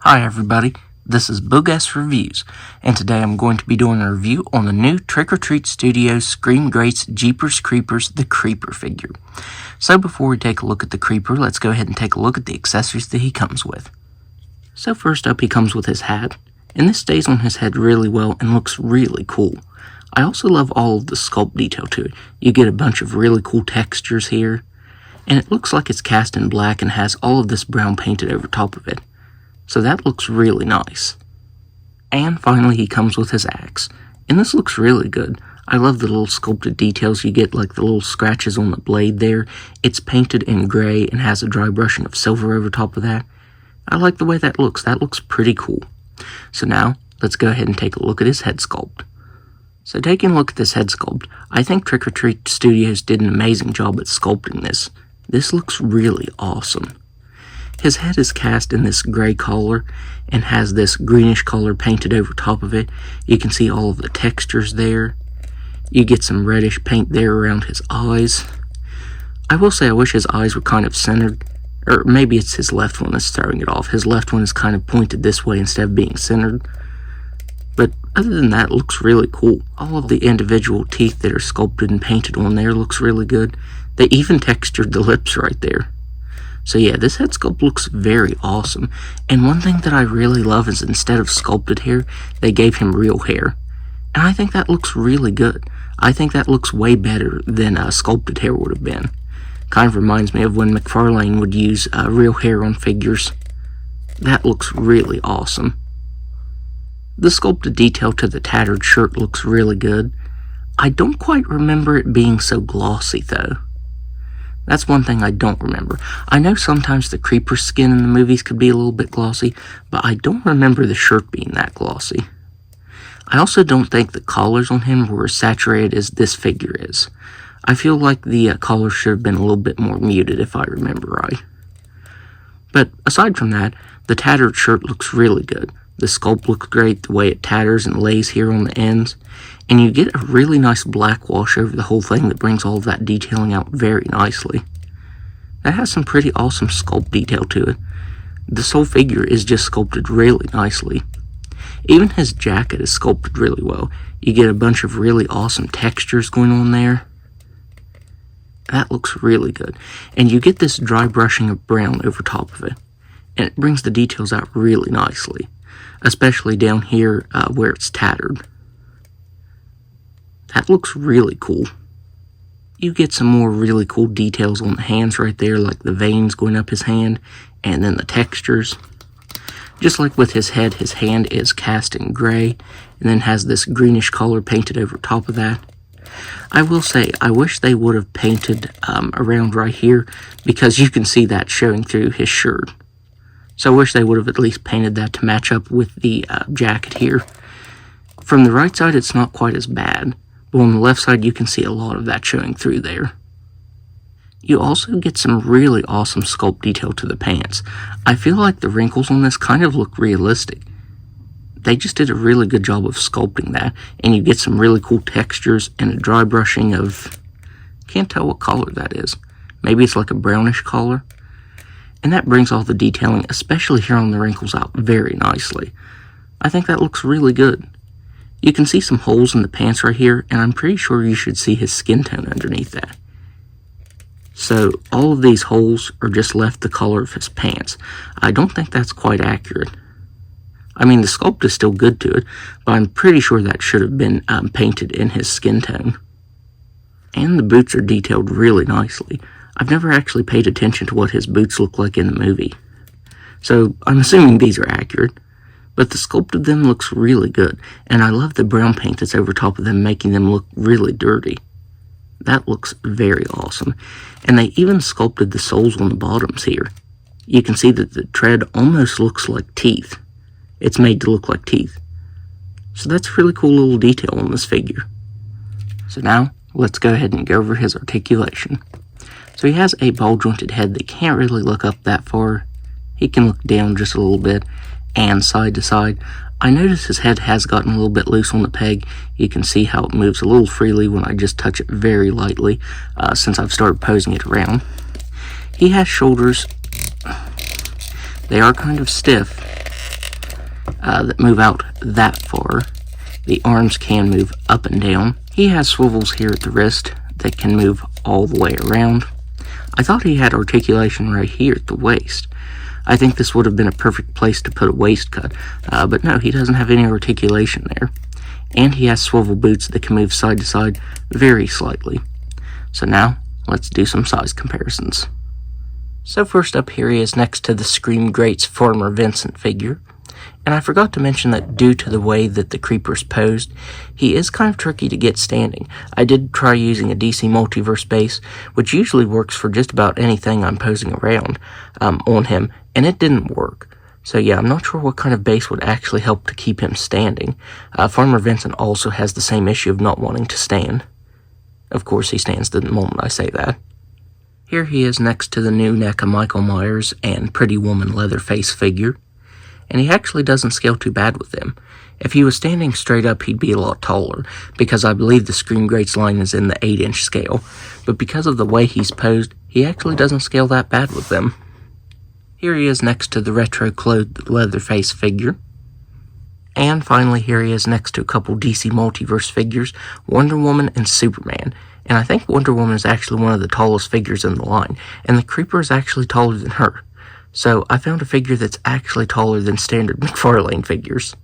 Hi everybody, this is Boogess Reviews, and today I'm going to be doing a review on the new Trick or Treat Studios Scream Greats Jeepers Creepers the Creeper figure. So before we take a look at the Creeper, let's go ahead and take a look at the accessories that he comes with. So first up, he comes with his hat, and this stays on his head really well and looks really cool. I also love all of the sculpt detail to it. You get a bunch of really cool textures here, and it looks like it's cast in black and has all of this brown painted over top of it. So that looks really nice. And finally he comes with his axe, and this looks really good. I love the little sculpted details you get, like the little scratches on the blade there. It's painted in gray and has a dry brushing of silver over top of that. I like the way that looks pretty cool. So now, let's go ahead and take a look at his head sculpt. So taking a look at this head sculpt, I think Trick or Treat Studios did an amazing job at sculpting this. This looks really awesome. His head is cast in this gray color and has this greenish color painted over top of it. You can see all of the textures there. You get some reddish paint there around his eyes. I will say I wish his eyes were kind of centered, or maybe it's his left one that's throwing it off. His left one is kind of pointed this way instead of being centered. But other than that, it looks really cool. All of the individual teeth that are sculpted and painted on there looks really good. They even textured the lips right there. So yeah, this head sculpt looks very awesome, and one thing that I really love is instead of sculpted hair, they gave him real hair, and I think that looks really good. I think that looks way better than sculpted hair would have been. Kind of reminds me of when McFarlane would use real hair on figures. That looks really awesome. The sculpted detail to the tattered shirt looks really good. I don't quite remember it being so glossy though. That's one thing I don't remember. I know sometimes the Creeper skin in the movies could be a little bit glossy, but I don't remember the shirt being that glossy. I also don't think the collars on him were as saturated as this figure is. I feel like the collar should have been a little bit more muted if I remember right. But aside from that, the tattered shirt looks really good. The sculpt looks great, the way it tatters and lays here on the ends. And you get a really nice black wash over the whole thing that brings all of that detailing out very nicely. That has some pretty awesome sculpt detail to it. This whole figure is just sculpted really nicely. Even his jacket is sculpted really well. You get a bunch of really awesome textures going on there. That looks really good. And you get this dry brushing of brown over top of it. And it brings the details out really nicely. Especially down here where it's tattered. That looks really cool. You get some more really cool details on the hands right there, like the veins going up his hand, and then the textures. Just like with his head, his hand is cast in gray, and then has this greenish color painted over top of that. I will say, I wish they would have painted around right here, because you can see that showing through his shirt. So I wish they would have at least painted that to match up with the jacket here. From the right side, it's not quite as bad. But on the left side, you can see a lot of that showing through there. You also get some really awesome sculpt detail to the pants. I feel like the wrinkles on this kind of look realistic. They just did a really good job of sculpting that, and you get some really cool textures and a dry brushing of... can't tell what color that is. Maybe it's like a brownish color. And that brings all the detailing, especially here on the wrinkles, out very nicely. I think that looks really good. You can see some holes in the pants right here, and I'm pretty sure you should see his skin tone underneath that. So all of these holes are just left the color of his pants. I don't think that's quite accurate. I mean, the sculpt is still good to it, but I'm pretty sure that should have been painted in his skin tone. And the boots are detailed really nicely. I've never actually paid attention to what his boots look like in the movie. So I'm assuming these are accurate. But the sculpt of them looks really good, and I love the brown paint that's over top of them, making them look really dirty. That looks very awesome. And they even sculpted the soles on the bottoms here. You can see that the tread almost looks like teeth. It's made to look like teeth. So that's a really cool little detail on this figure. So now, let's go ahead and go over his articulation. So he has a ball-jointed head that can't really look up that far. He can look down just a little bit. And side to side. I notice his head has gotten a little bit loose on the peg. You can see how it moves a little freely when I just touch it very lightly since I've started posing it around. He has shoulders. They are kind of stiff, that move out that far. The arms can move up and down. He has swivels here at the wrist that can move all the way around. I thought he had articulation right here at the waist. I think this would have been a perfect place to put a waist cut, but no, he doesn't have any articulation there. And he has swivel boots that can move side to side very slightly. So now, let's do some size comparisons. So first up here he is next to the Scream Greats Farmer Vincent figure. And I forgot to mention that due to the way that the creeper's posed, he is kind of tricky to get standing. I did try using a DC Multiverse base, which usually works for just about anything I'm posing around on him, and it didn't work. So yeah, I'm not sure what kind of base would actually help to keep him standing. Farmer Vincent also has the same issue of not wanting to stand. Of course he stands the moment I say that. Here he is next to the new NECA Michael Myers and Pretty Woman Leatherface figure. And he actually doesn't scale too bad with them. If he was standing straight up, he'd be a lot taller, because I believe the Scream Greats line is in the 8-inch scale. But because of the way he's posed, he actually doesn't scale that bad with them. Here he is next to the retro-clothed Leatherface figure. And finally, here he is next to a couple DC Multiverse figures, Wonder Woman and Superman. And I think Wonder Woman is actually one of the tallest figures in the line, and the Creeper is actually taller than her. So I found a figure that's actually taller than standard McFarlane figures.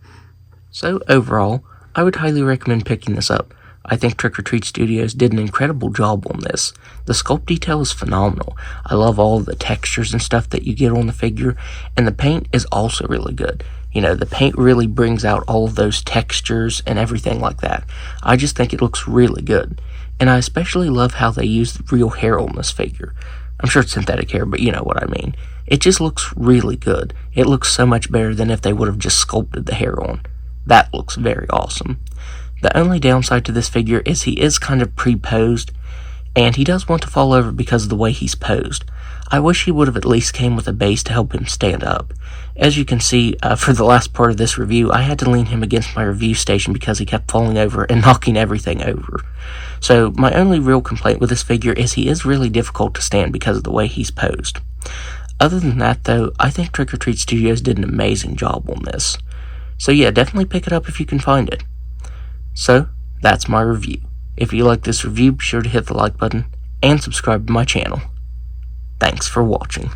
So overall, I would highly recommend picking this up. I think Trick or Treat Studios did an incredible job on this. The sculpt detail is phenomenal. I love all the textures and stuff that you get on the figure, and the paint is also really good. You know, the paint really brings out all of those textures and everything like that. I just think it looks really good. And I especially love how they used real hair on this figure. I'm sure it's synthetic hair, but you know what I mean. It just looks really good. It looks so much better than if they would have just sculpted the hair on. That looks very awesome. The only downside to this figure is he is kind of pre-posed, and he does want to fall over because of the way he's posed. I wish he would have at least came with a base to help him stand up. As you can see, for the last part of this review, I had to lean him against my review station because he kept falling over and knocking everything over. So my only real complaint with this figure is he is really difficult to stand because of the way he's posed. Other than that, though, I think Trick or Treat Studios did an amazing job on this. So yeah, definitely pick it up if you can find it. So, that's my review. If you like this review, be sure to hit the like button and subscribe to my channel. Thanks for watching.